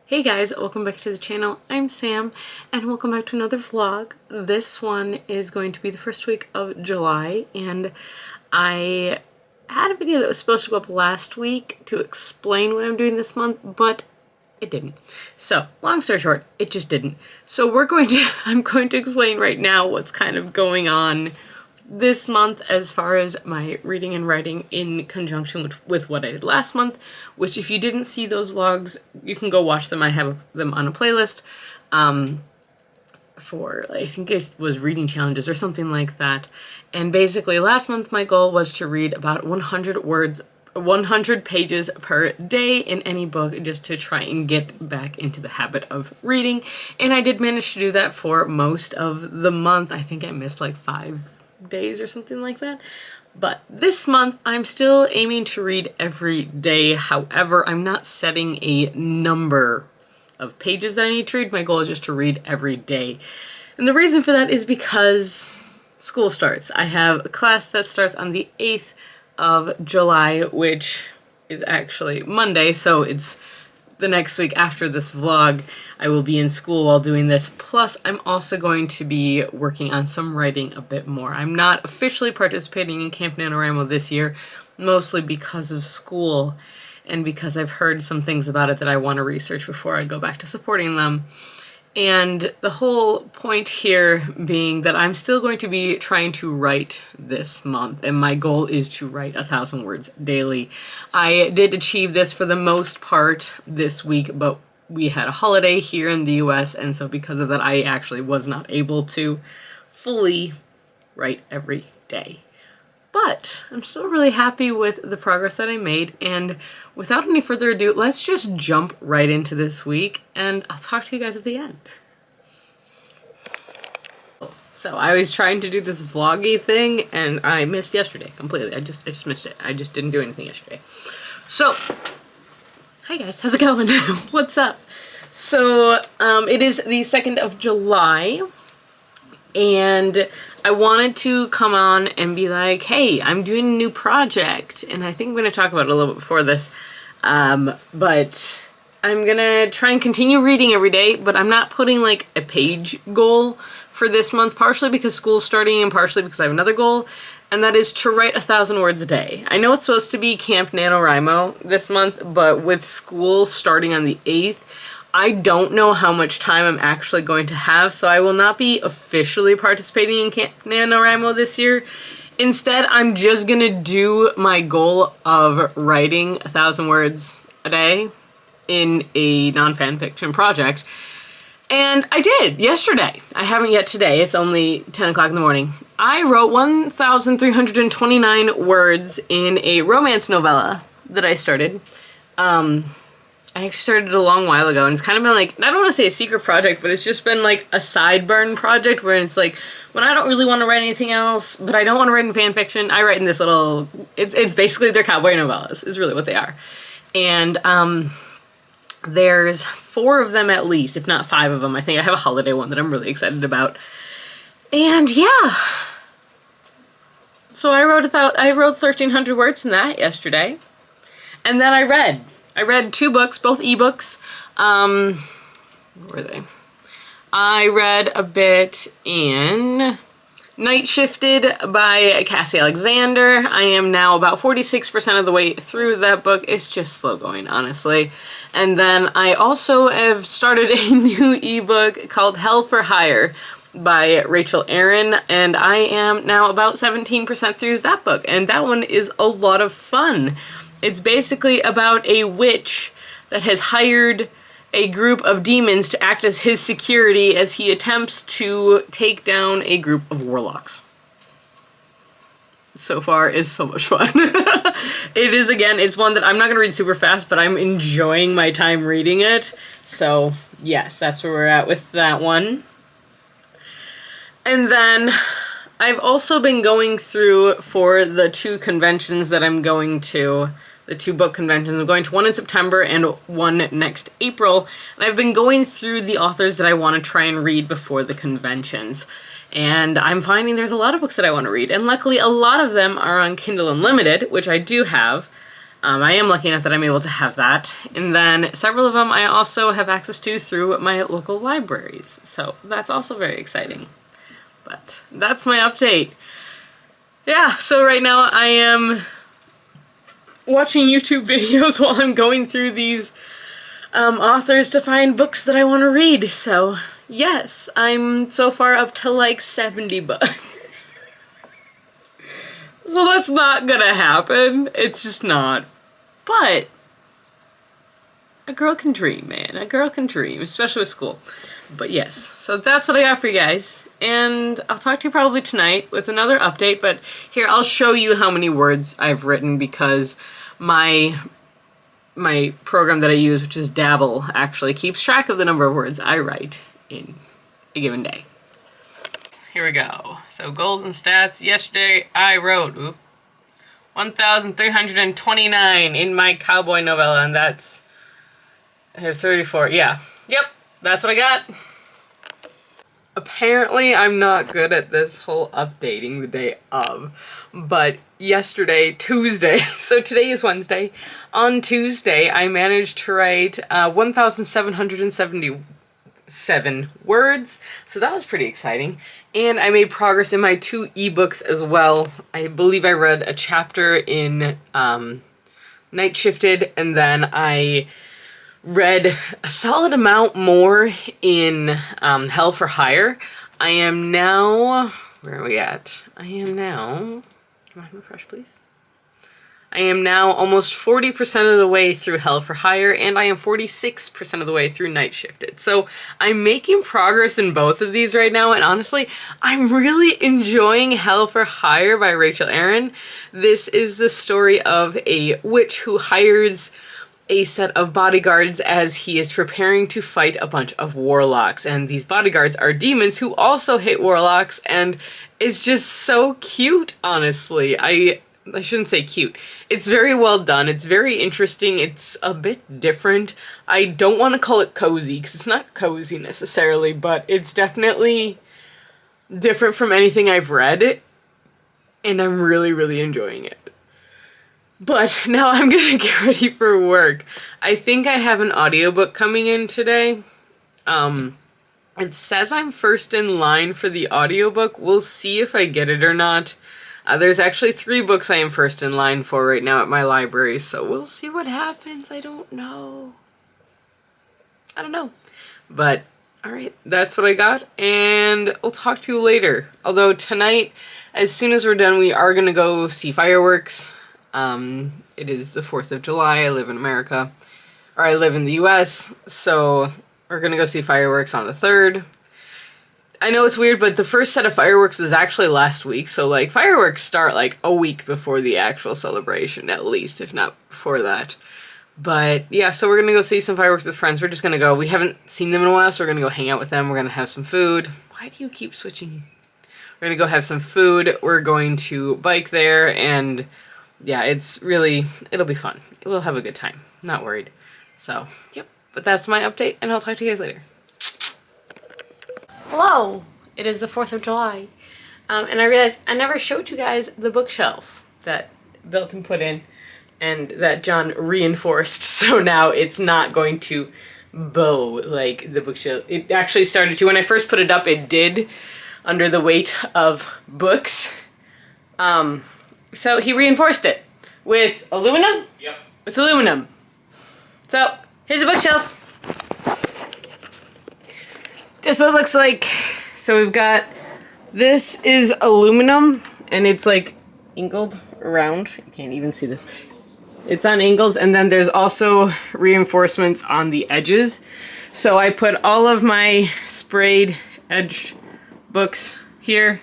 Hey guys, welcome back to the channel. I'm Sam and welcome back to another vlog. This one is going to be the first week of July, and I had a video that was supposed to go up last week to explain what I'm doing this month, but it didn't. So, long story short, it just didn't. So I'm going to explain right now what's kind of going on this month as far as my reading and writing in conjunction with what I did last month, which if you didn't see those vlogs, you can go watch them. I have them on a playlist for, I think it was reading challenges or something like that. And basically last month my goal was to read about 100 pages per day in any book, just to try and get back into the habit of reading. And I did manage to do that for most of the month. I think I missed like 5 days or something like that. But this month I'm still aiming to read every day. However, I'm not setting a number of pages that I need to read. My goal is just to read every day. And the reason for that is because school starts. I have a class that starts on the 8th of July, which is actually Monday, so it's the next week after this vlog. I will be in school while doing this. Plus, I'm also going to be working on some writing a bit more. I'm not officially participating in Camp NaNoWriMo this year, mostly because of school and because I've heard some things about it that I want to research before I go back to supporting them. And the whole point here being that I'm still going to be trying to write this month, and my goal is to write 1,000 words daily. I did achieve this for the most part this week, but we had a holiday here in the US, and so because of that I actually was not able to fully write every day. But I'm still really happy with the progress that I made, and without any further ado, let's just jump right into this week, and I'll talk to you guys at the end. So I was trying to do this vloggy thing, and I missed yesterday completely. I just missed it. I just didn't do anything yesterday. So, hi guys, how's it going? What's up? So, it is the 2nd of July, and I wanted to come on and be like, hey, I'm doing a new project, and I think I'm going to talk about it a little bit before this, but I'm going to try and continue reading every day, but I'm not putting like a page goal for this month, partially because school's starting and partially because I have another goal, and that is to write 1,000 words a day. I know it's supposed to be Camp NaNoWriMo this month, but with school starting on the 8th, I don't know how much time I'm actually going to have, so I will not be officially participating in Camp NaNoWriMo this year. Instead, I'm just gonna do my goal of writing 1,000 words a day in a non-fanfiction project. And I did yesterday. I haven't yet today. It's only 10 o'clock in the morning. I wrote 1,329 words in a romance novella that I started. I actually started it a long while ago, and it's kind of been like, I don't want to say a secret project, but it's just been like a sideburn project where it's like, when I don't really want to write anything else, but I don't want to write in fan fiction, I write in this little, it's basically their cowboy novellas, is really what they are. And there's 4 of them at least, if not 5 of them. I think I have a holiday one that I'm really excited about. And yeah. So I wrote 1,300 words in that yesterday. And then I read 2 books, both ebooks. Where were they? I read a bit in Night Shifted by Cassie Alexander. I am now about 46% of the way through that book. It's just slow going, honestly. And then I also have started a new ebook called Hell for Hire by Rachel Aaron, and I am now about 17% through that book, and that one is a lot of fun. It's basically about a witch that has hired a group of demons to act as his security as he attempts to take down a group of warlocks. So far is so much fun. It is, again, it's one that I'm not going to read super fast, but I'm enjoying my time reading it. So, yes, that's where we're at with that one. And then I've also been going through for the 2 conventions that I'm going to, the 2 book conventions. I'm going to one in September and one next April. And I've been going through the authors that I want to try and read before the conventions. And I'm finding there's a lot of books that I want to read. And luckily, a lot of them are on Kindle Unlimited, which I do have. I am lucky enough that I'm able to have that. And then several of them I also have access to through my local libraries. So that's also very exciting. But that's my update. Yeah, so right now I am watching YouTube videos while I'm going through these authors to find books that I want to read. So yes, I'm so far up to like 70 books. So that's not gonna happen. It's just not. But a girl can dream, man. A girl can dream, especially with school. But yes, so that's what I got for you guys. And I'll talk to you probably tonight with another update, but here, I'll show you how many words I've written because my program that I use, which is Dabble, actually keeps track of the number of words I write in a given day. Here we go. So goals and stats. Yesterday I wrote 1,329 in my cowboy novella, and that's, I have 34. Yeah. Yep. That's what I got. Apparently, I'm not good at this whole updating the day of, but yesterday, Tuesday, so today is Wednesday, on Tuesday, I managed to write 1,777 words, so that was pretty exciting, and I made progress in my 2 ebooks as well. I believe I read a chapter in Night Shifted, and then I read a solid amount more in Hell for Hire. I am now, where are we at? I am now, come on, refresh please. I am now almost 40% of the way through Hell for Hire, and I am 46% of the way through Night Shifted. So I'm making progress in both of these right now, and honestly, I'm really enjoying Hell for Hire by Rachel Aaron. This is the story of a witch who hires a set of bodyguards as he is preparing to fight a bunch of warlocks, and these bodyguards are demons who also hate warlocks, and it's just so cute, honestly. I shouldn't say cute. It's very well done. It's very interesting. It's a bit different. I don't want to call it cozy because it's not cozy necessarily, but it's definitely different from anything I've read, and I'm really, really enjoying it. But now I'm gonna get ready for work. I think I have an audiobook coming in today. It says I'm first in line for the audiobook. We'll see if I get it or not. There's actually 3 books I am first in line for right now at my library, so we'll see what happens. I don't know. But, alright, that's what I got, and I'll talk to you later. Although tonight, as soon as we're done, we are gonna go see fireworks. It is the 4th of July. I live in America, or I live in the US, so we're gonna go see fireworks on the 3rd. I know it's weird, but the first set of fireworks was actually last week, so like fireworks start like a week before the actual celebration, at least, if not before that. But yeah, so we're gonna go see some fireworks with friends. We're just gonna go. We haven't seen them in a while, so we're gonna go hang out with them. We're gonna have some food. Why do you keep switching? We're gonna go have some food. We're going to bike there, and yeah, it'll be fun. We'll have a good time. Not worried. So, yep. But that's my update, and I'll talk to you guys later. Hello! It is the 4th of July. And I realized I never showed you guys the bookshelf that Belton put in and that John reinforced, so now it's not going to bow like the bookshelf. It actually started to. When I first put it up, it did under the weight of books. So he reinforced it with aluminum? Yep. With aluminum. So, here's the bookshelf. This is what it looks like. So we've got, this is aluminum, and it's like angled around. You can't even see this. It's on angles, and then there's also reinforcements on the edges. So I put all of my sprayed edged books here,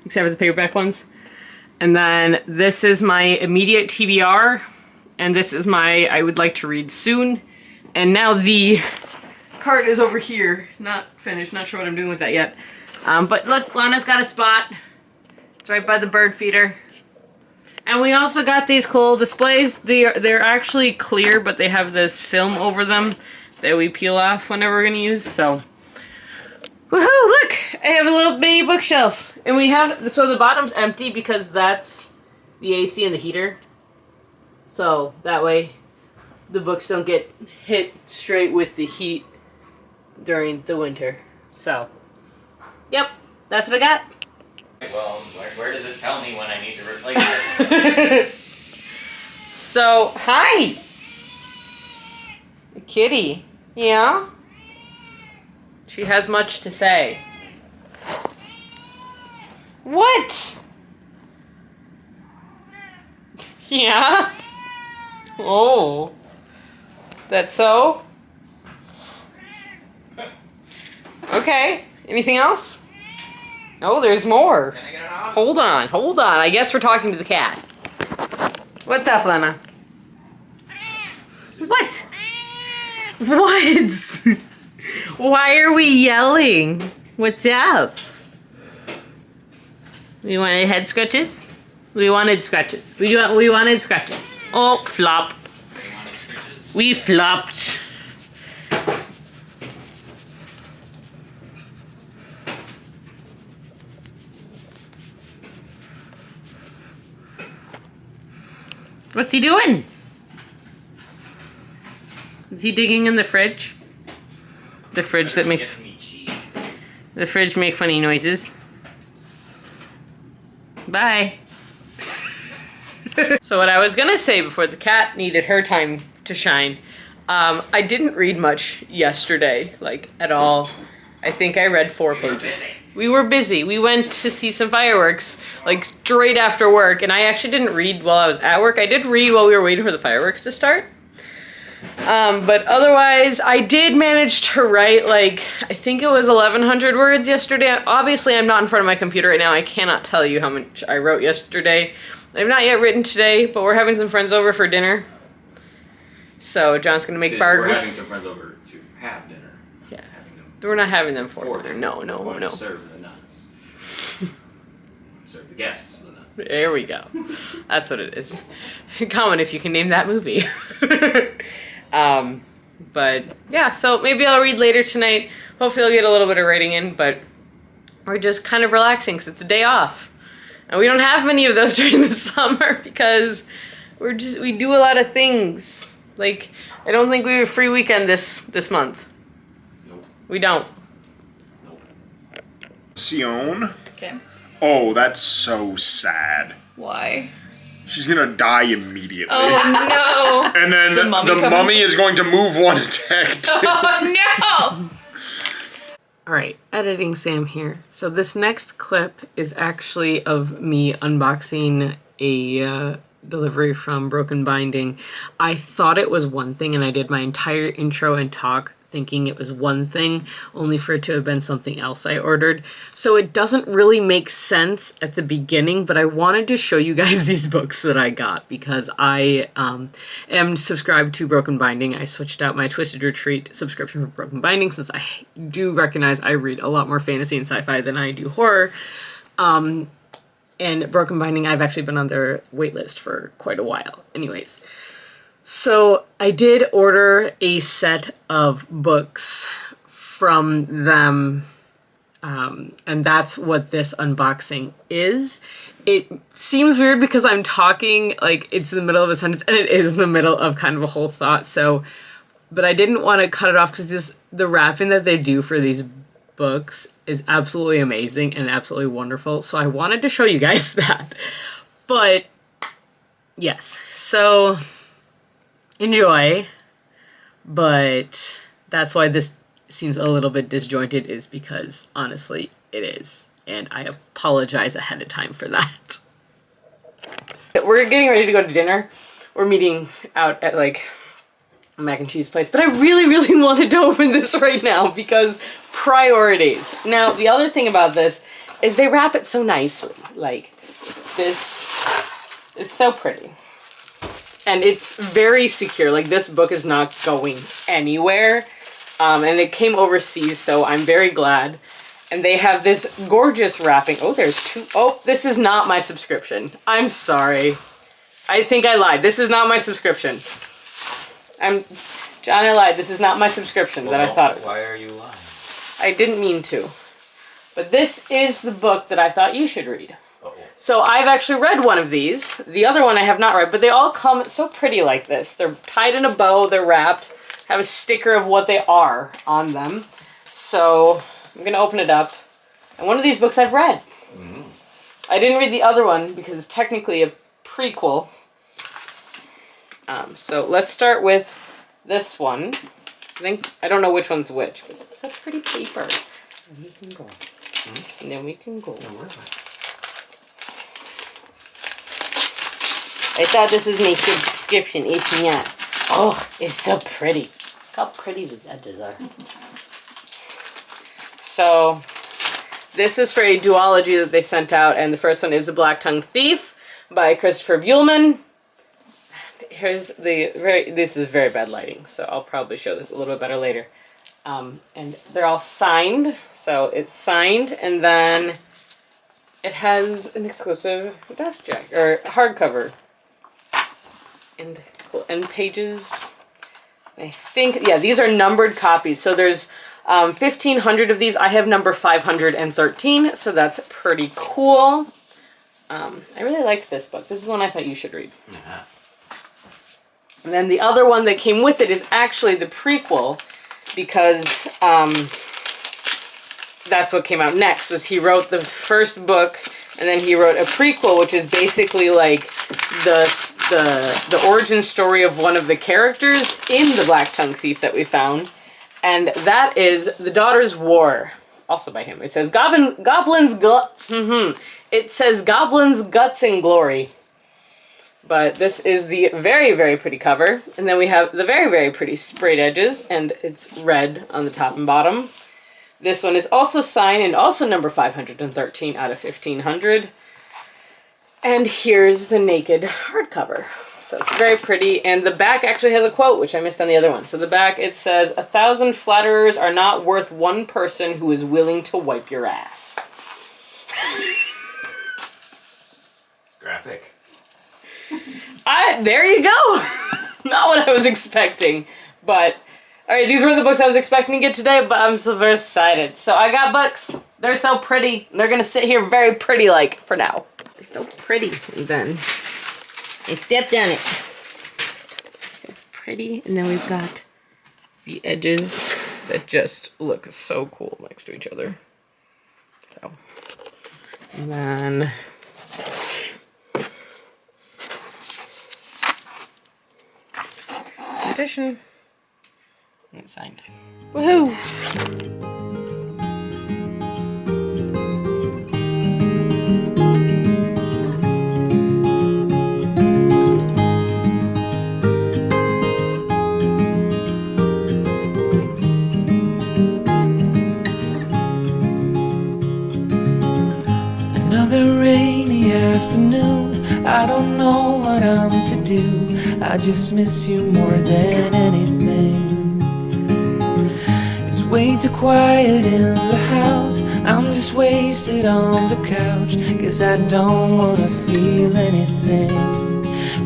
except for the paperback ones. And then this is my immediate TBR, and this is my I would like to read soon. And now the cart is over here, not finished, not sure what I'm doing with that yet. But look, Lana's got a spot. It's right by the bird feeder. And we also got these cool displays. They're actually clear, but they have this film over them that we peel off whenever we're gonna use, so. Woohoo, look! I have a little mini bookshelf. And we have, so the bottom's empty because that's the AC and the heater. So that way the books don't get hit straight with the heat during the winter. So, yep, that's what I got. Well, where does it tell me when I need to replace it? So, hi! Kitty. Yeah? She has much to say. What? Yeah? Oh. That's so? Okay. Anything else? Oh, there's more. Can I get it off? Hold on. I guess we're talking to the cat. What's up, Lena? What? What? Why are we yelling? What's up? We wanted head scratches? We wanted scratches. We wanted scratches. Oh, flop. We flopped. What's he doing? Is he digging in the fridge? The fridge that makes... The fridge make funny noises. Bye. So what I was gonna say before the cat needed her time to shine, I didn't read much yesterday, like at all. I think I read 4 pages. We were busy. We went to see some fireworks, like straight after work, and I actually didn't read while I was at work. I did read while we were waiting for the fireworks to start. But otherwise, I did manage to write, like, I think it was 1,100 words yesterday. Obviously, I'm not in front of my computer right now. I cannot tell you how much I wrote yesterday. I've not yet written today, but we're having some friends over for dinner. So John's gonna make burgers. We're having some friends over to have dinner. Yeah. We're not having them for dinner. No. To serve the nuts. Serve the guests the nuts. There we go. That's what it is. Comment if you can name that movie. But yeah, so maybe I'll read later tonight. Hopefully I'll get a little bit of writing in, but we're just kind of relaxing because it's a day off. And we don't have many of those during the summer because we do a lot of things. Like, I don't think we have a free weekend this month. Nope. We don't. Nope. Sion. Okay. Oh, that's so sad. Why? She's gonna die immediately. Oh no! And then the mummy is going to move one attack. Oh no! Alright, editing Sam here. So this next clip is actually of me unboxing a delivery from Broken Binding. I thought it was one thing and I did my entire intro and talk thinking it was one thing, only for it to have been something else I ordered. So it doesn't really make sense at the beginning, but I wanted to show you guys these books that I got because I am subscribed to Broken Binding. I switched out my Twisted Retreat subscription for Broken Binding since I do recognize I read a lot more fantasy and sci-fi than I do horror. And Broken Binding, I've actually been on their waitlist for quite a while. Anyways. So I did order a set of books from them, and that's what this unboxing is. It seems weird because I'm talking like it's in the middle of a sentence, and it is in the middle of kind of a whole thought. So, but I didn't want to cut it off because the wrapping that they do for these books is absolutely amazing and absolutely wonderful. So I wanted to show you guys that. But yes, so enjoy, but that's why this seems a little bit disjointed, is because honestly it is, and I apologize ahead of time for that. We're getting ready to go to dinner. We're meeting out at like a mac and cheese place, but I really wanted to open this right now because priorities. Now the other thing about this is they wrap it so nicely. Like, this is so pretty. And it's very secure. Like, this book is not going anywhere. And it came overseas, so I'm very glad. And they have this gorgeous wrapping. Oh, there's 2. Oh, this is not my subscription. I'm sorry. I think I lied. This is not my subscription. John, I lied. This is not my subscription that I thought it was. Why are you lying? I didn't mean to. But this is the book that I thought you should read. Uh-oh. So I've actually read one of these. The other one I have not read, but they all come so pretty like this. They're tied in a bow, they're wrapped, have a sticker of what they are on them. So I'm gonna open it up. And one of these books I've read. I didn't read the other one because it's technically a prequel. So let's start with this one. I don't know which one's which, but it's such pretty paper. And we can go. And then we can go. I thought this was my subscription. It's not. Oh, it's so pretty. Look how pretty these edges are. So, this is for a duology that they sent out, and the first one is The Black-Tongued Thief by Christopher Buehlman. Here's this is very bad lighting, so I'll probably show this a little bit better later. And they're all signed, so it's signed, and then it has an exclusive dust jacket, or hardcover. And cool, and pages, I think, yeah, these are numbered copies, so there's 1,500 of these. I have number 513, so that's pretty cool. I really liked this book. This is one I thought you should read. Yeah. And then the other one that came with it is actually the prequel, because that's what came out next. Was he wrote the first book, and then he wrote a prequel, which is basically like the origin story of one of the characters in The Black-Tongued Thief that we found. And that is The Daughter's War, also by him. It says It says Goblins, Guts, and Glory. But this is the very, very pretty cover. And then we have the very, very pretty sprayed edges, and it's red on the top and bottom. This one is also signed and also number 513 out of 1,500. And here's the naked hardcover. So it's very pretty. And the back actually has a quote, which I missed on the other one. So the back, it says, 1,000 flatterers are not worth one person who is willing to wipe your ass. Graphic. There you go. Not what I was expecting. But, alright, these were the books I was expecting to get today, but I'm so very excited. So I got books. They're so pretty. They're going to sit here very pretty-like for now. They're so pretty. And then I stepped on it. So pretty. And then we've got the edges that just look so cool next to each other. So, and then edition. And it's signed. Woohoo! Another rainy afternoon, I don't know what I'm to do. I just miss you more than anything. It's way too quiet in the house, I'm just wasted on the couch. Guess I don't wanna feel anything.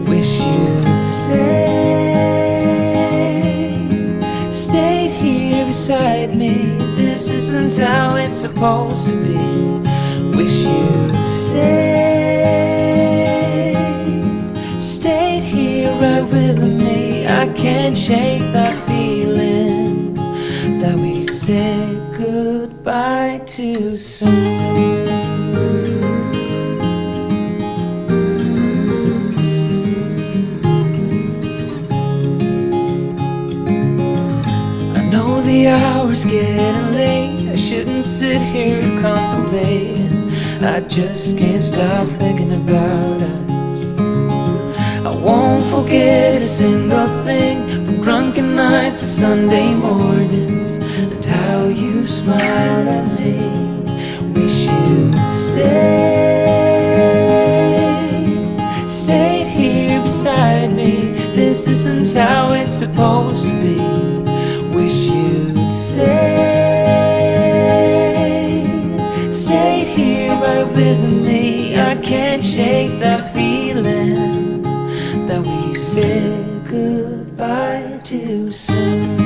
Wish you'd stayed here beside me. This isn't how it's supposed to be. Wish you'd stayed here right with me. I can't shake that feeling that we said goodbye too soon. I know the hour's getting late, I shouldn't sit here contemplating. I just can't stop thinking about us. I won't forget a single thing, from drunken nights to Sunday mornings, and how you smile at me. Wish you'd stayed here beside me. This isn't how it's supposed to be. Wish you'd stayed here right with me. I can't shake that feeling that we said goodbye too soon.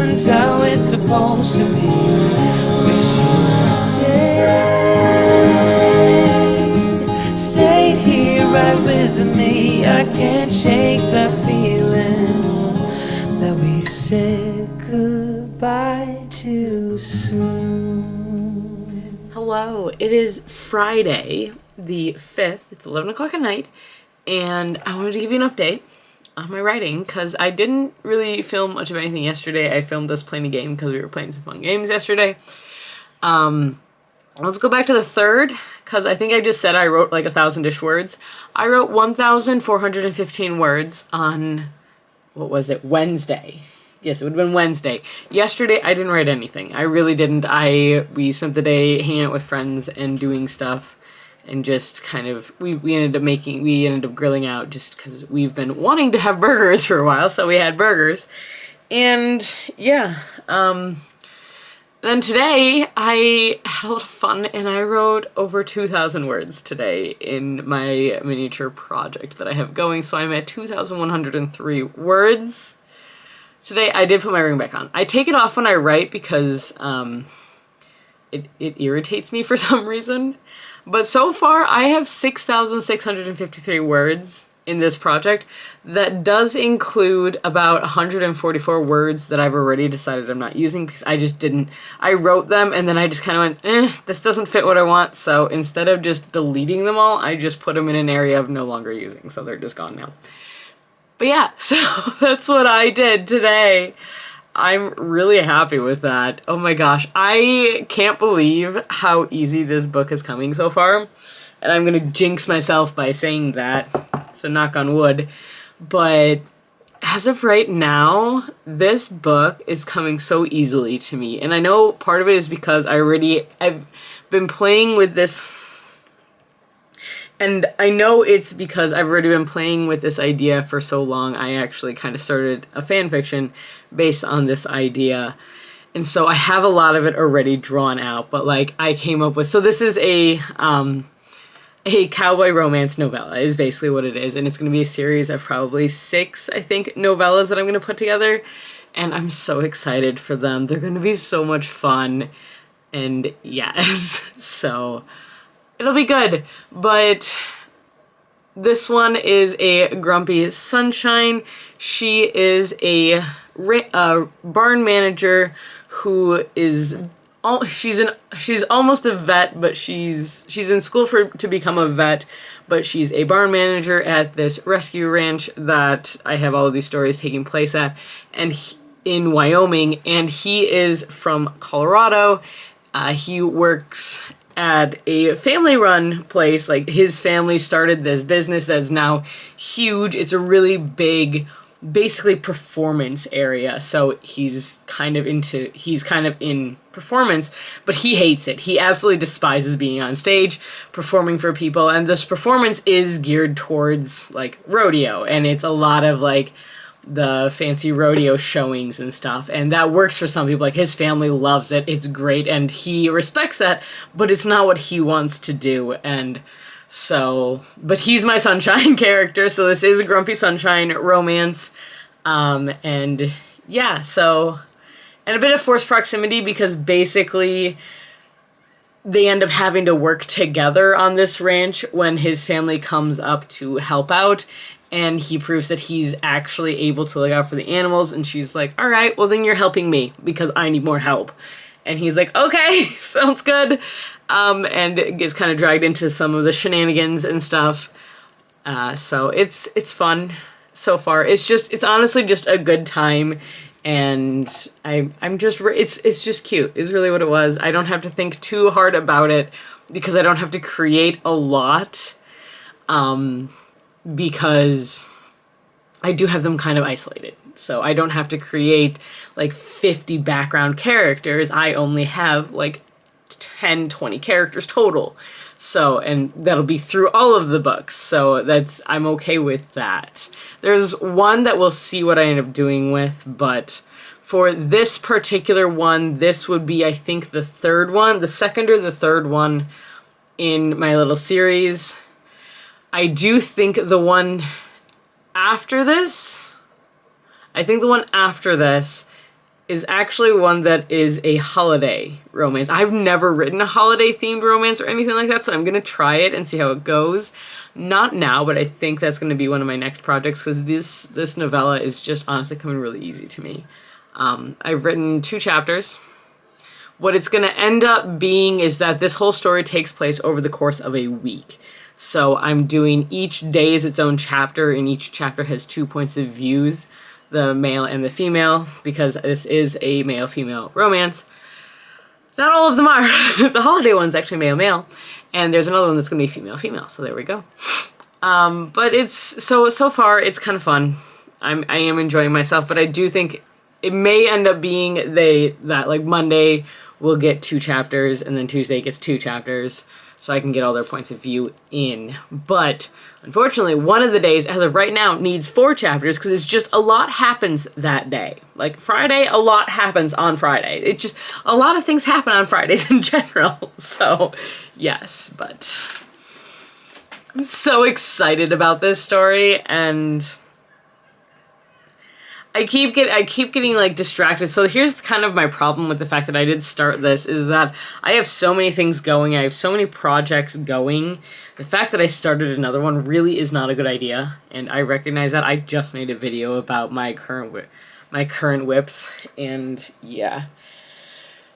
isn't how it's supposed to be. Wish you stayed here right with me. I can't shake that feeling that we said goodbye too soon. Hello, it is Friday the 5th. It's 11 o'clock at night, and I wanted to give you an update on my writing because I didn't really film much of anything yesterday. I filmed us playing a game because we were playing some fun games yesterday. Let's go back to the 3rd because I think I just said I wrote like 1,000-ish words. I wrote 1,415 words on, what was it, Wednesday. Yes, it would have been Wednesday. Yesterday, I didn't write anything. I really didn't. We spent the day hanging out with friends and doing stuff, and just kind of, we ended up grilling out just because we've been wanting to have burgers for a while, so we had burgers. And yeah, then today I had a lot of fun and I wrote over 2,000 words today in my miniature project that I have going, so I'm at 2,103 words. Today I did put my ring back on. I take it off when I write because it irritates me for some reason. But so far I have 6,653 words in this project. That does include about 144 words that I've already decided I'm not using because I wrote them and then I just kind of went, this doesn't fit what I want. So instead of just deleting them all, I just put them in an area of no longer using. So they're just gone now. But yeah, so that's what I did today. I'm really happy with that. Oh my gosh, I can't believe how easy this book is coming so far. And I'm gonna jinx myself by saying that, so knock on wood. But as of right now, this book is coming so easily to me. And I know part of it is because I've been playing with this. And I know it's because I've already been playing with this idea for so long. I actually kind of started a fan fiction based on this idea. And so I have a lot of it already drawn out. But like I came up with... So this is a cowboy romance novella is basically what it is. And it's going to be a series of probably 6, I think, novellas that I'm going to put together. And I'm so excited for them. They're going to be so much fun. And yes, so... it'll be good, but this one is a grumpy sunshine. She is a barn manager who is she's almost a vet, but she's in school to become a vet, but she's a barn manager at this rescue ranch that I have all of these stories taking place at, and in Wyoming, and he is from Colorado. He works at a family-run place. Like, his family started this business that's now huge. It's a really big, basically performance area. So he's kind of in performance, but he hates it. He absolutely despises being on stage, performing for people. And this performance is geared towards, like, rodeo. And it's a lot of, like, the fancy rodeo showings and stuff, and that works for some people. Like, his family loves it, it's great, and he respects that, but it's not what he wants to do. And so, but he's my sunshine character, so this is a grumpy sunshine romance. And yeah, so, and a bit of forced proximity because basically they end up having to work together on this ranch when his family comes up to help out. And he proves that he's actually able to look out for the animals. And she's like, all right, well then you're helping me because I need more help. And he's like, okay, sounds good. And it gets kind of dragged into some of the shenanigans and stuff. So it's fun so far. It's honestly just a good time. And it's just cute is really what it was. I don't have to think too hard about it because I don't have to create a lot. Because I do have them kind of isolated. So I don't have to create like 50 background characters. I only have like 10, 20 characters total. So, and that'll be through all of the books. So I'm okay with that. There's one that we'll see what I end up doing with, but for this particular one, this would be, I think, the 3rd one, the 2nd or the 3rd one in my little series. I do think the one after this is actually one that is a holiday romance. I've never written a holiday themed romance or anything like that, so I'm gonna try it and see how it goes. Not now, but I think that's gonna be one of my next projects because this novella is just honestly coming really easy to me. I've written 2 chapters. What it's gonna end up being is that this whole story takes place over the course of a week. So I'm doing each day as its own chapter, and each chapter has 2 points of views, the male and the female, because this is a male-female romance. Not all of them are. The holiday one's actually male-male, and there's another one that's going to be female-female, so there we go. But it's, so far, it's kind of fun. I am enjoying myself, but I do think it may end up being that like Monday we'll get 2 chapters, and then Tuesday gets 2 chapters, so I can get all their points of view in. But unfortunately, one of the days, as of right now, needs 4 chapters because it's just a lot happens that day. Like Friday, a lot happens on Friday. It just, a lot of things happen on Fridays in general. So yes, but I'm so excited about this story, and I keep getting like distracted. So here's kind of my problem with the fact that I did start this, is that I have so many things going. I have so many projects going. The fact that I started another one really is not a good idea, and I recognize that. I just made a video about my current whips, and yeah.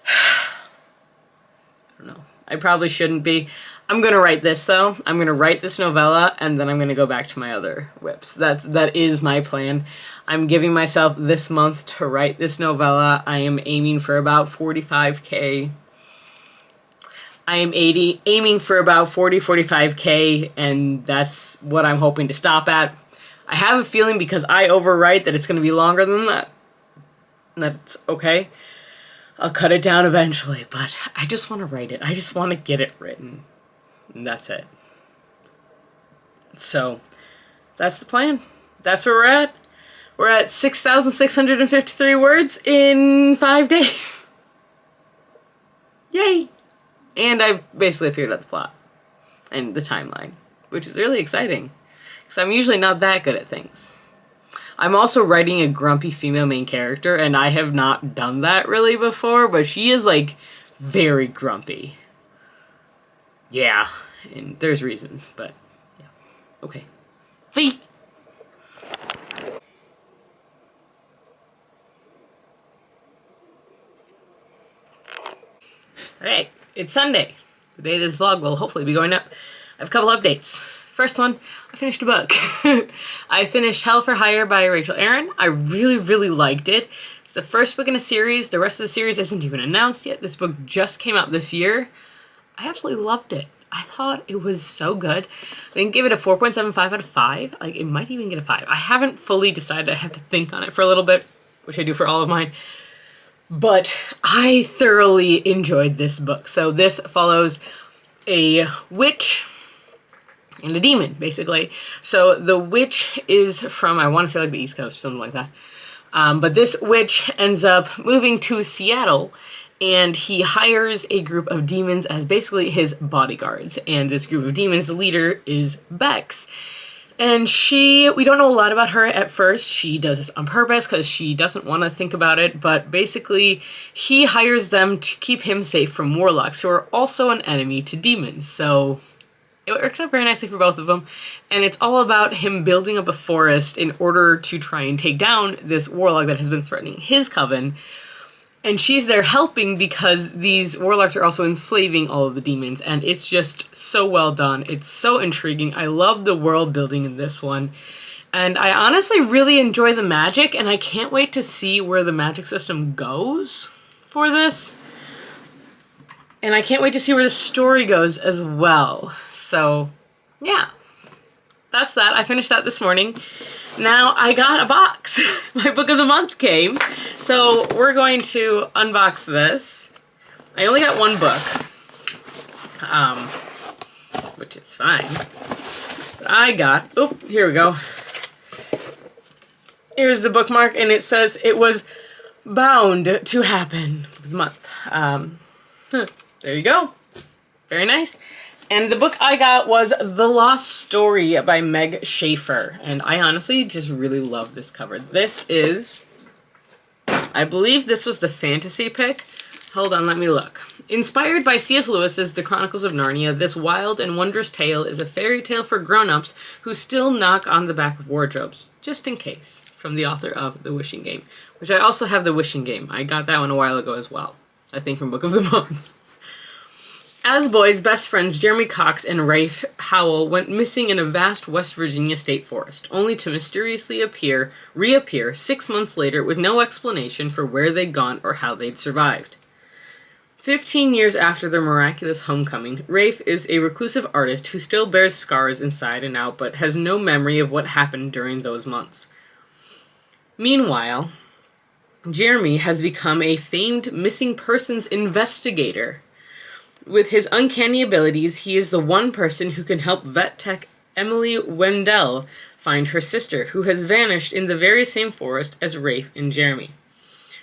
I don't know. I probably shouldn't be. I'm gonna write this though. I'm gonna write this novella, and then I'm gonna go back to my other whips. That is my plan. I'm giving myself this month to write this novella. I am aiming for about 45K. I am aiming for about 45K, and that's what I'm hoping to stop at. I have a feeling because I overwrite that it's going to be longer than that. That's okay. I'll cut it down eventually, but I just want to write it. I just want to get it written. And that's it. So, that's the plan. That's where we're at. We're at 6,653 words in 5 days. Yay! And I've basically figured out the plot and the timeline, which is really exciting because I'm usually not that good at things. I'm also writing a grumpy female main character, and I have not done that really before, but she is like very grumpy. Yeah, and there's reasons, but yeah. Okay. Bye! Alright, it's Sunday. The day this vlog will hopefully be going up. I have a couple updates. First one, I finished a book. I finished Hell for Hire by Rachel Aaron. I really, really liked it. It's the first book in a series. The rest of the series isn't even announced yet. This book just came out this year. I absolutely loved it. I thought it was so good. I think give it a 4.75 out of 5. Like, it might even get a 5. I haven't fully decided. I have to think on it for a little bit, which I do for all of mine. But I thoroughly enjoyed this book. So this follows a witch and a demon, basically. So the witch is from, I want to say like the East Coast or something like that. But this witch ends up moving to Seattle, and he hires a group of demons as basically his bodyguards. And this group of demons, the leader is Bex. And we don't know a lot about her at first. She does this on purpose because she doesn't want to think about it. But basically, he hires them to keep him safe from warlocks, who are also an enemy to demons. So it works out very nicely for both of them. And it's all about him building up a forest in order to try and take down this warlock that has been threatening his coven. And she's there helping because these warlocks are also enslaving all of the demons. And it's just so well done. It's so intriguing. I love the world building in this one. And I honestly really enjoy the magic. And I can't wait to see where the magic system goes for this. And I can't wait to see where the story goes as well. So, yeah. That's that. I finished that this morning. Now I got a box. My book of the month came. So we're going to unbox this. I only got one book. Which is fine. But I got, oh, here we go. Here's the bookmark, and it says it was bound to happen for the month. There you go. Very nice. And the book I got was The Lost Story by Meg Schaefer. And I honestly just really love this cover. This is I believe this was the fantasy pick. Hold on, let me look. Inspired by C.S. Lewis's The Chronicles of Narnia, this wild and wondrous tale is a fairy tale for grown-ups who still knock on the back of wardrobes, just in case, from the author of The Wishing Game, which I also have The Wishing Game. I got that one a while ago as well, I think from Book of the Month. As boys, best friends Jeremy Cox and Rafe Howell went missing in a vast West Virginia state forest, only to mysteriously reappear 6 months later with no explanation for where they'd gone or how they'd survived. 15 years after their miraculous homecoming, Rafe is a reclusive artist who still bears scars inside and out, but has no memory of what happened during those months. Meanwhile, Jeremy has become a famed missing persons investigator. With his uncanny abilities, he is the one person who can help vet tech Emily Wendell find her sister, who has vanished in the very same forest as Rafe and Jeremy.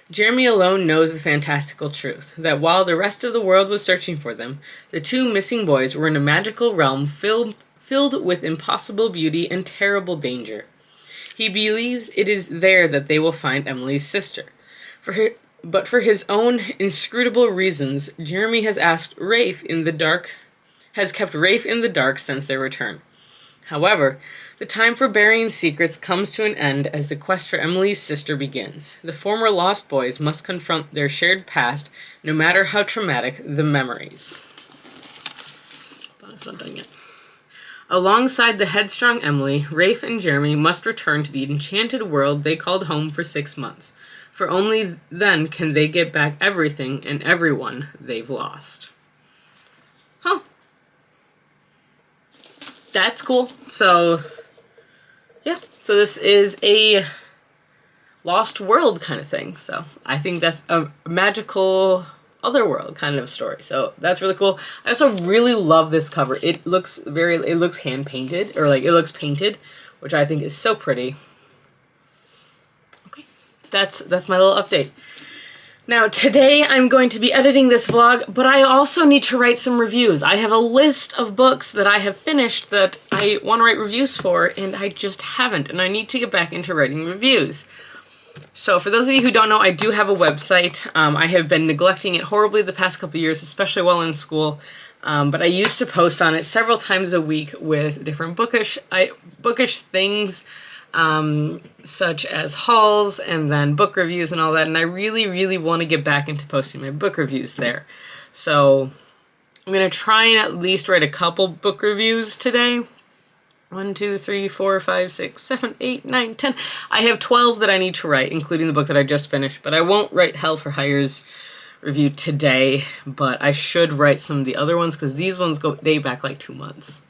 Jeremy alone knows the fantastical truth, that while the rest of the world was searching for them, the two missing boys were in a magical realm filled with impossible beauty and terrible danger. He believes it is there that they will find Emily's sister. But for his own inscrutable reasons, Jeremy has kept Rafe in the dark since their return. However, the time for burying secrets comes to an end as the quest for Emily's sister begins. The former lost boys must confront their shared past, no matter how traumatic the memories. That's not done yet. Alongside the headstrong Emily, Rafe and Jeremy must return to the enchanted world they called home for 6 months, for only then can they get back everything and everyone they've lost. Huh. That's cool. So, yeah. So this is a Lost World kind of thing. So I think that's a magical otherworld kind of story. So that's really cool. I also really love this cover. It looks hand painted, or like it looks painted, which I think is so pretty. Okay. That's my little update. Now, today I'm going to be editing this vlog, but I also need to write some reviews. I have a list of books that I have finished that I want to write reviews for, and I just haven't, and I need to get back into writing reviews. So for those of you who don't know, I do have a website. I have been neglecting it horribly the past couple of years, especially while in school, but I used to post on it several times a week with different bookish things, such as hauls and then book reviews and all that, and I really, really want to get back into posting my book reviews there. So I'm going to try and at least write a couple book reviews today. 1, 2, 3, 4, 5, 6, 7, 8, 9, 10. I have 12 that I need to write, including the book that I just finished, but I won't write Hell for Hire's review today, but I should write some of the other ones, because these ones date back like 2 months.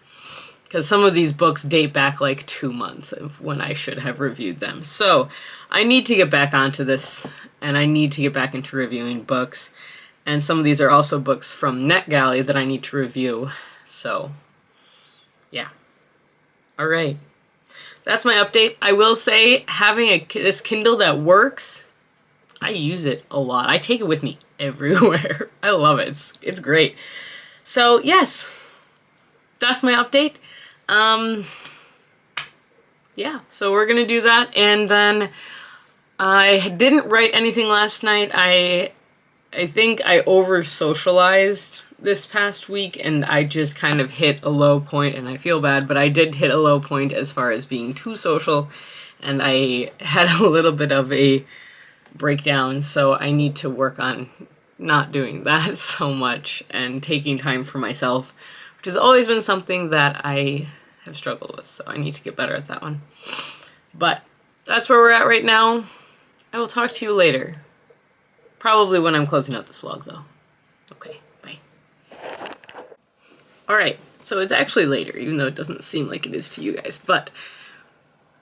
Because some of these books date back like 2 months of when I should have reviewed them. So I need to get back onto this, and I need to get back into reviewing books. And some of these are also books from NetGalley that I need to review. So, yeah. All right. That's my update. I will say, having this Kindle that works, I use it a lot. I take it with me everywhere. I love it. It's great. So, yes. That's my update. Yeah, so we're gonna do that, and then I didn't write anything last night. I think I over-socialized this past week, and I just kind of hit a low point, and I feel bad, but I did hit a low point as far as being too social, and I had a little bit of a breakdown, so I need to work on not doing that so much and taking time for myself, which has always been something that I have struggled with, so I need to get better at that one. But that's where we're at right now. I will talk to you later. Probably when I'm closing out this vlog, though. Okay, bye. Alright, so it's actually later, even though it doesn't seem like it is to you guys, but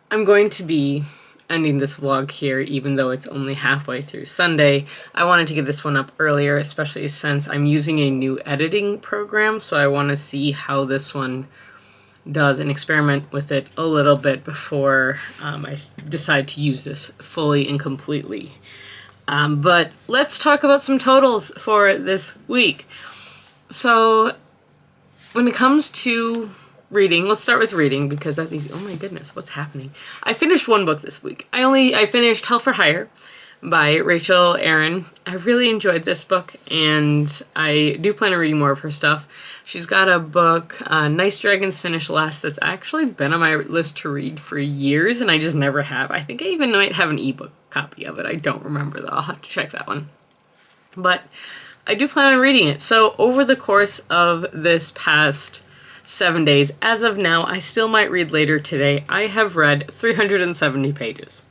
I'm going to be ending this vlog here, even though it's only halfway through Sunday. I wanted to get this one up earlier, especially since I'm using a new editing program, so I want to see how this one does and experiment with it a little bit before I decide to use this fully and completely. But let's talk about some totals for this week. So when it comes to reading, let's start with reading, because that's easy. Oh my goodness, what's happening? I finished one book this week. I finished Hell for Hire. by Rachel Aaron. I really enjoyed this book, and I do plan on reading more of her stuff. She's got a book, Nice Dragons Finish Last, that's actually been on my list to read for years, and I just never have. I think I even might have an ebook copy of it. I don't remember, though. I'll have to check that one. But I do plan on reading it. So over the course of this past 7 days, as of now, I still might read later today, I have read 370 pages.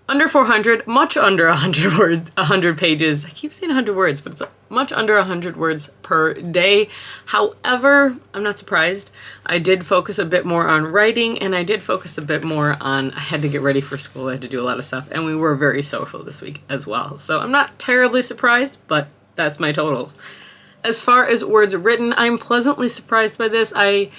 Under 400, much under 100 words, 100 pages. I keep saying 100 words, but it's much under 100 words per day. However, I'm not surprised. I did focus a bit more on writing, and I did focus a bit more on, I had to get ready for school, I had to do a lot of stuff, and we were very social this week as well. So I'm not terribly surprised, but that's my totals. As far as words written, I'm pleasantly surprised by this. I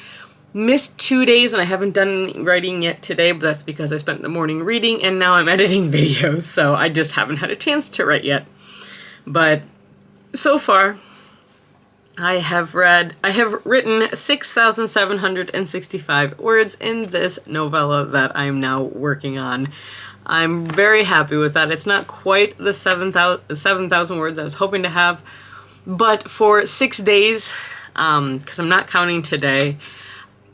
missed 2 days and I haven't done any writing yet today, but that's because I spent the morning reading and now I'm editing videos, so I just haven't had a chance to write yet. But so far, I have written 6,765 words in this novella that I'm now working on. I'm very happy with that. It's not quite the 7,000 words I was hoping to have, but for 6 days, because I'm not counting today,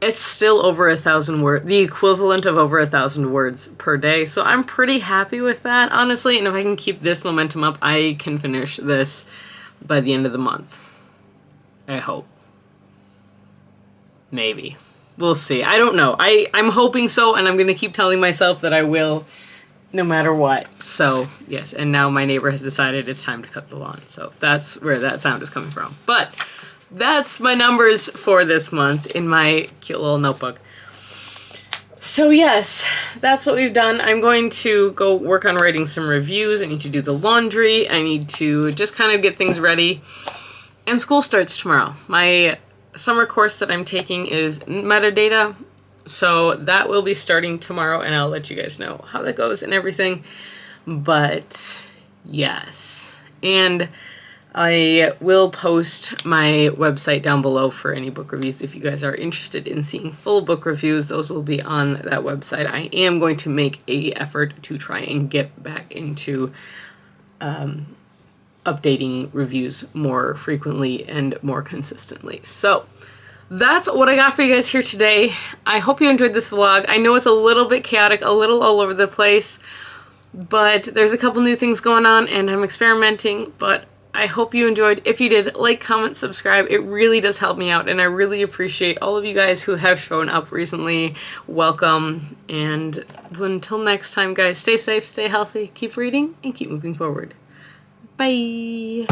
it's still over 1,000 words, the equivalent of over 1,000 words per day. So I'm pretty happy with that, honestly. And if I can keep this momentum up, I can finish this by the end of the month. I hope. Maybe. We'll see. I don't know. I'm hoping so, and I'm going to keep telling myself that I will no matter what. So, yes. And now my neighbor has decided it's time to cut the lawn. So that's where that sound is coming from. But that's my numbers for this month in my cute little notebook. So yes, that's what we've done. I'm going to go work on writing some reviews. I need to do the laundry. I need to just kind of get things ready. And school starts tomorrow. My summer course that I'm taking is metadata. So that will be starting tomorrow, and I'll let you guys know how that goes and everything. But yes. And I will post my website down below for any book reviews. If you guys are interested in seeing full book reviews, those will be on that website. I am going to make an effort to try and get back into updating reviews more frequently and more consistently. So that's what I got for you guys here today. I hope you enjoyed this vlog. I know it's a little bit chaotic, a little all over the place, but there's a couple new things going on and I'm experimenting, but I hope you enjoyed. If you did, like, comment, subscribe. It really does help me out, and I really appreciate all of you guys who have shown up recently. Welcome, and until next time, guys, stay safe, stay healthy, keep reading, and keep moving forward. Bye!